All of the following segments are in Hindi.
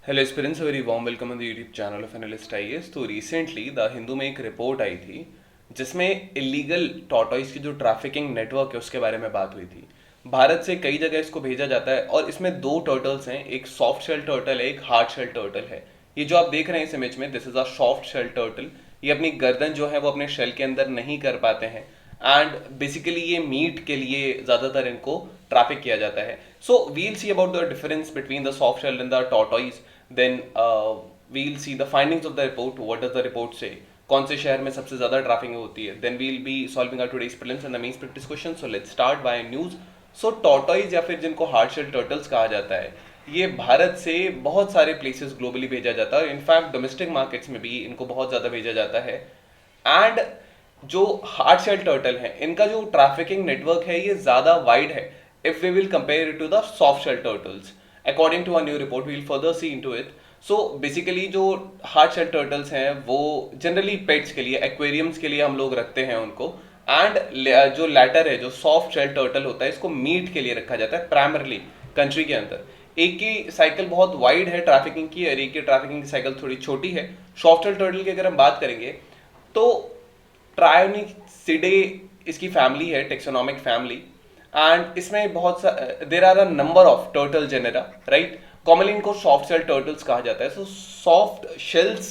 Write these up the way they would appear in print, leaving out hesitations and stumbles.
Hello aspirants, very warm welcome on the YouTube channel of analyst IAS. तो रिसेंटली द हिंदू में एक रिपोर्ट आई थी जिसमें इलीगल टॉर्टॉइस की जो ट्रैफिकिंग नेटवर्क है उसके बारे में बात हुई थी। भारत से कई जगह इसको भेजा जाता है और इसमें दो टर्टल्स हैं, एक सॉफ्ट शेल टर्टल है, एक हार्ड शेल टर्टल है। ये जो आप देख रहे हैं इस इमेज में, this is a soft shell turtle. ये अपनी गर्दन जो है वो अपने शेल के अंदर नहीं कर पाते हैं एंड बेसिकली ये मीट के लिए ज्यादातर इनको ट्रैफिक किया जाता है। So we'll see about the difference between the soft shell and the tortoise, then we'll see the findings of the report, what does the report say, कौन से शहर में सबसे ज्यादा ट्रैफिकिंग होती है। Then we'll be solving our today's prelims and the mains practice question. So let's start by news. So tortoise या फिर जिनको हार्ड शेल टर्टल्स कहा जाता है, ये भारत से बहुत सारे प्लेसेस ग्लोबली भेजा जाता है और इनफैक्ट डोमेस्टिक मार्केट्स में भी इनको बहुत ज्यादा भेजा जाता है। एंड जो हार्ड शेल टर्टल है इनका जो ट्रैफिकिंग नेटवर्क है ये ज्यादा वाइड है if we will compare it to the soft shell turtles. According to a new report, we will further see into it. So basically जो हार्ड शेल टर्टल्स हैं वो जनरली पेट्स के लिए, एक्वेरियम्स के लिए हम लोग रखते हैं उनको। एंड जो लैटर है, जो सॉफ्ट शेल टर्टल होता है, इसको मीट के लिए रखा जाता है प्राइमरली कंट्री के अंदर। एक की साइकिल बहुत वाइड है ट्रैफिकिंग की और एक की ट्रैफिकिंग की साइकिल थोड़ी छोटी है। सॉफ्ट शेल टर्टल की अगर हम बात करेंगे तो ट्रायोनिसिडे इसकी फैमिली है, टेक्सोनॉमिक फैमिली। एंड इसमें बहुत सा there are a number of turtle genera, right. Commonly इनको सॉफ्ट शेल टर्टल्स कहा जाता है। सो सॉफ्ट शेल्स,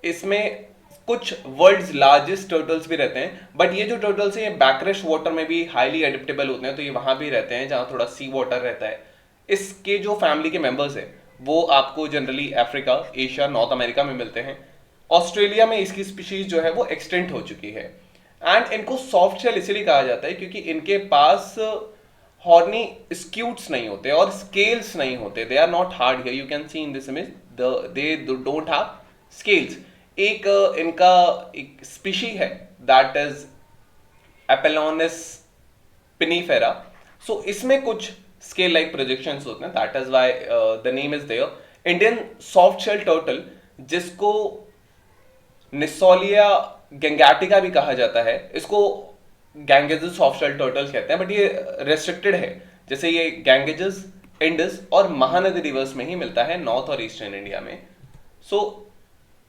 इसमें कुछ वर्ल्ड्स लार्जेस्ट टर्टल्स भी रहते हैं, बट ये जो टर्टल्स हैं ये बैकरेश वाटर में भी हाईली एडेप्टेबल होते हैं, तो ये वहां भी रहते हैं जहां थोड़ा सी वाटर रहता है। इसके जो फैमिली के मेंबर्स हैं वो आपको generally Africa, Asia, north America में मिलते हैं। ऑस्ट्रेलिया में इसकी स्पीशीज जो है वो एक्सटेंट हो चुकी है। एंड इनको सॉफ्ट शेल इसलिए कहा जाता है क्योंकि इनके पास हॉर्नी स्क्यूट्स नहीं होते और स्केल्स नहीं होते। They are not hard, here you can see in this image they don't have scales. एक इनका एक स्पीशी है दैट इज एपेलोनिस पिनीफेरा। सो इसमें कुछ स्केल लाइक प्रोजेक्शंस होते हैं, that is why the name is there. Indian soft shell turtle, जिसको निसोलिया गैंगैटिका भी कहा जाता है, इसको गैंगेजेस सॉफ्ट शेल टर्टल्स कहते हैं, बट ये रेस्ट्रिक्टेड है। जैसे ये गैंगेजेस, इंडस और महानदी रिवर्स में ही मिलता है, नॉर्थ और ईस्टर्न इंडिया में। सो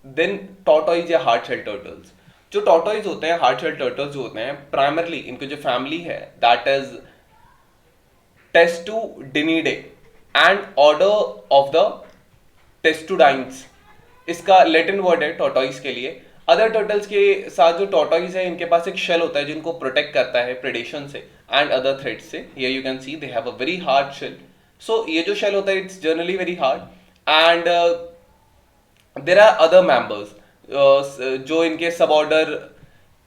देन टॉर्टॉइज या हार्ड शेल टर्टल्स, जो टॉर्टॉइज होते हैं, हार्ड शेल टर्टल्स जो होते हैं, प्राइमरली इनकी जो फैमिली है that is testudinidae and order of the testudines. इसका लैटिन वर्ड है टॉर्टॉइस के लिए। अदर टर्टल्स के साथ जो टॉर्टॉइस है इनके पास एक शेल होता है जिनको प्रोटेक्ट करता है प्रेडेशन से एंड अदर थ्रेट्स से। Here you can see they have a very hard shell. So ये जो शेल होता है it's generally very hard. And there are other members जो इनके सब ऑर्डर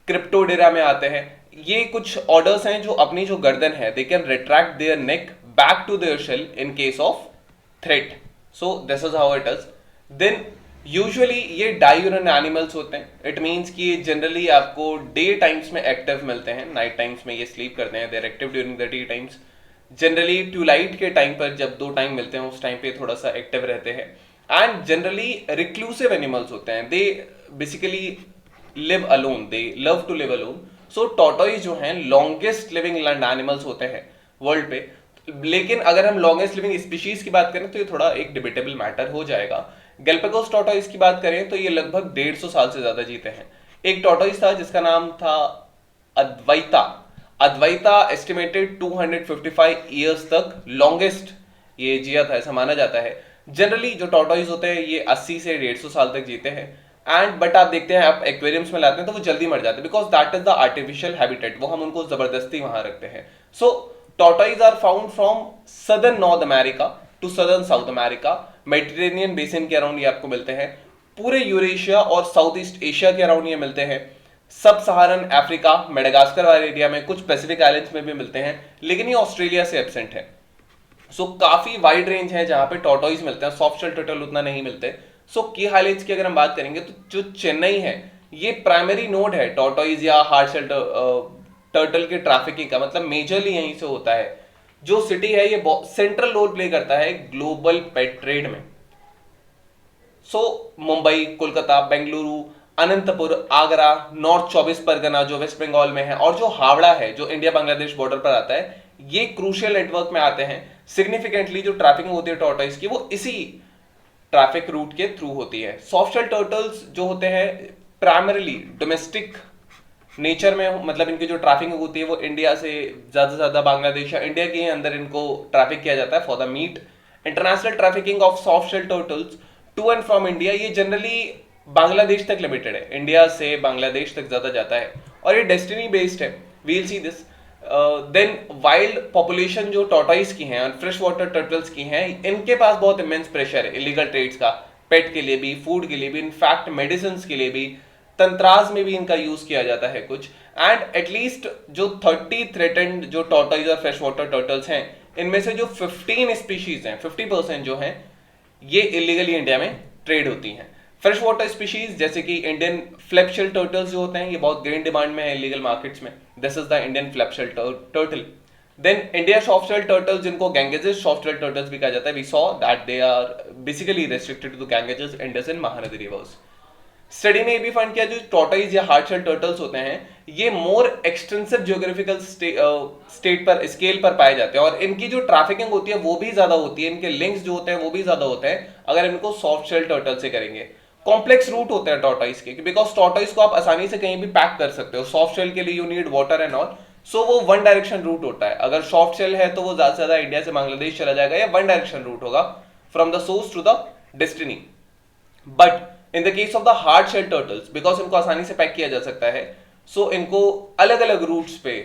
क्रिप्टोडेरा में आते हैं। ये कुछ ऑर्डर्स हैं जो अपनी जो गर्दन है they can retract their neck back to their shell in case of threat. So this is how it is. Then usually ये डायूरन एनिमल्स होते हैं। इट मीन्स कि जनरली आपको डे टाइम्स में एक्टिव मिलते हैं, नाइट टाइम्स में ये स्लीप करते हैं। They're active during the day times. Generally twilight के टाइम पर जब दो टाइम मिलते हैं उस टाइम पे थोड़ा सा एक्टिव रहते हैं। एंड जनरली रिक्लूसिव एनिमल्स होते हैं, they basically live alone, they love to live alone. So tortoise जो हैं लॉन्गेस्ट लिविंग लैंड एनिमल्स होते हैं वर्ल्ड पे। लेकिन अगर हम लॉन्गेस्ट लिविंग स्पीशीज की बात करें तो ये थोड़ा एक डिबेटेबल मैटर हो जाएगा। गैलापागोस टॉर्टॉइस की बात करें तो ये लगभग 150 साल से ज्यादा जीते हैं। एक टॉर्टॉइस था जिसका नाम था अद्वैता। अद्वैता एस्टिमेटेड 255 ईयर्स तक लॉन्गेस्ट ये जिया था, ऐसा माना जाता है। जनरली जो टॉर्टॉइस होते हैं ये 80 से 150 साल तक जीते हैं। एंड बट आप देखते हैं, आप एक्वेरियम्स में लाते हैं तो वो जल्दी मर जाते हैं because that is the artificial habitat, वो हम उनको जबरदस्ती वहां रखते हैं। So tortoise are found from southern North America to southern South America. Mediterranean basin के अराउंड ये आपको मिलते हैं। पूरे यूरेशिया और साउथ ईस्ट एशिया के अराउंड ये मिलते हैं। सब सहारन अफ्रीका, मेडागास्कर वाले एरिया में, कुछ पैसिफिक आइलैंड्स में भी मिलते हैं, लेकिन ये ऑस्ट्रेलिया से एब्सेंट है। सो काफी वाइड रेंज है जहां पे टॉर्टॉइस मिलते हैं। सॉफ्ट शेल टर्टल उतना नहीं मिलते। सो की हाइलाइट्स की अगर हम बात करेंगे तो जो चेन्नई है ये प्राइमरी नोड है टॉर्टॉइस या हार्ड शेल टर्टल के ट्रैफिकिंग का, मतलब मेजरली यहीं से होता है। जो सिटी है ये सेंट्रल रोल प्ले करता है ग्लोबल पेट ट्रेड में। सो मुंबई, कोलकाता, बेंगलुरु, अनंतपुर, आगरा, नॉर्थ 24 परगना जो वेस्ट बंगाल में है, और जो हावड़ा है जो इंडिया बांग्लादेश बॉर्डर पर आता है, ये क्रूशियल नेटवर्क में आते हैं। सिग्निफिकेंटली जो ट्रैफिकिंग होती है टॉर्टॉइस की वो इसी ट्रैफिक रूट के थ्रू होती है। सॉफ्ट शेल टर्टल्स जो होते हैं प्राइमरीली डोमेस्टिक नेचर में, मतलब इनकी जो ट्रैफिकिंग होती है वो इंडिया से ज्यादा से ज्यादा बांग्लादेश या इंडिया के अंदर इनको ट्रैफिक किया जाता है for the meat. International trafficking of soft shell turtles to and from India ये जनरली बांग्लादेश तक लिमिटेड है, इंडिया से बांग्लादेश तक ज्यादा जाता है और ये डेस्टिनी बेस्ड है। We'll see this. Then wild population जो टॉर्टोइस की हैं और फ्रेश वाटर टर्टल्स की हैं, इनके पास बहुत इमेंस प्रेशर है इलीगल ट्रेड्स का, पेट के लिए भी, फूड के लिए भी, इनफैक्ट मेडिसिन के लिए भी, तंत्रास में भी इनका यूज किया जाता है कुछ। एंड एटलीस्ट जो 30 थ्रेटेंड जो टॉर्टोइस और फ्रेश वाटर टर्टल्स हैं, इनमें से जो 15 स्पीशीज हैं, 50% जो हैं ये इलीगली इंडिया में ट्रेड होती हैं। फ्रेश वाटर स्पीशीज जैसे कि इंडियन फ्लैपशेल टर्टल्स जो होते हैं, ये बहुत ग्रेन डिमांड में है इलीगल मार्केट्स में। This is the Indian flapshell turtle. Then India soft shell turtles जिनको गैंगेजेस सॉफ्ट शेल टर्टल्स भी कहा जाता है, we saw that they are basically restricted to Ganges, Indus and Mahanadi rivers. Study ने ये भी फाइंड किया जो टॉर्टोइस या हार्ड शेल टर्टल्स होते हैं ये मोर एक्सटेंसिव जियोग्राफिकल स्टेट पर, स्केल पर पाए जाते हैं और इनकी जो ट्रैफिकिंग होती है वो भी ज्यादा होती है, इनके लिंक्स जो होते हैं वो भी ज्यादा होते हैं अगर इनको सॉफ्ट शेल टर्टल से करेंगे। कॉम्प्लेक्स रूट होते हैं टॉर्टोइस के, बिकॉज टॉर्टोइस को आप आसानी से कहीं भी पैक कर सकते हो, सॉफ्ट शेल के लिए you need water and all, so वो वन डायरेक्शन रूट होता है। अगर सॉफ्ट शेल है तो वो ज्यादा से ज्यादा इंडिया से बांग्लादेश चला जाएगा या वन डायरेक्शन रूट होगा from the source to the destiny. But in the case of the hard shell turtles, because इनको आसानी से पैक किया जा सकता है, सो इनको अलग अलग रूट्स पे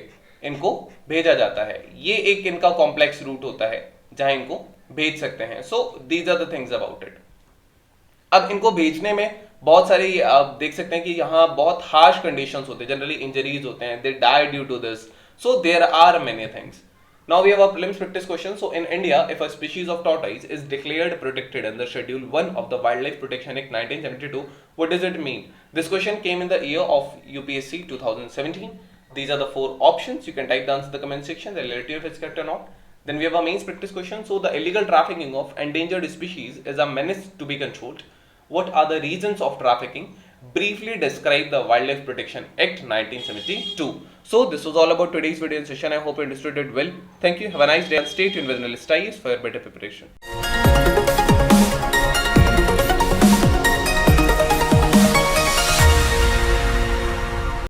इनको भेजा जाता है। ये एक इनका कॉम्प्लेक्स रूट होता है जहां इनको भेज सकते हैं। So these are the things about it. अब इनको भेजने में बहुत सारी आप देख सकते हैं कि यहाँ बहुत हार्श कंडीशंस होते हैं, जनरली इंजरीज होते हैं, they die due to this, so there are many things. Now we have a prelims practice question. So in India, if a species of tortoise is declared protected under Schedule 1 of the Wildlife Protection Act 1972, what does it mean? This question came in the year of UPSC 2017. These are the 4 options. You can type the answer in the comment section, the relative if it's correct or not. Then we have a mains practice question. So the illegal trafficking of endangered species is a menace to be controlled. What are the reasons of trafficking? Briefly describe the Wildlife Protection Act 1972. So this was all about today's video and session. I hope you understood it well. Thank you. Have a nice day and stay tuned with Analyst IAS for your better preparation.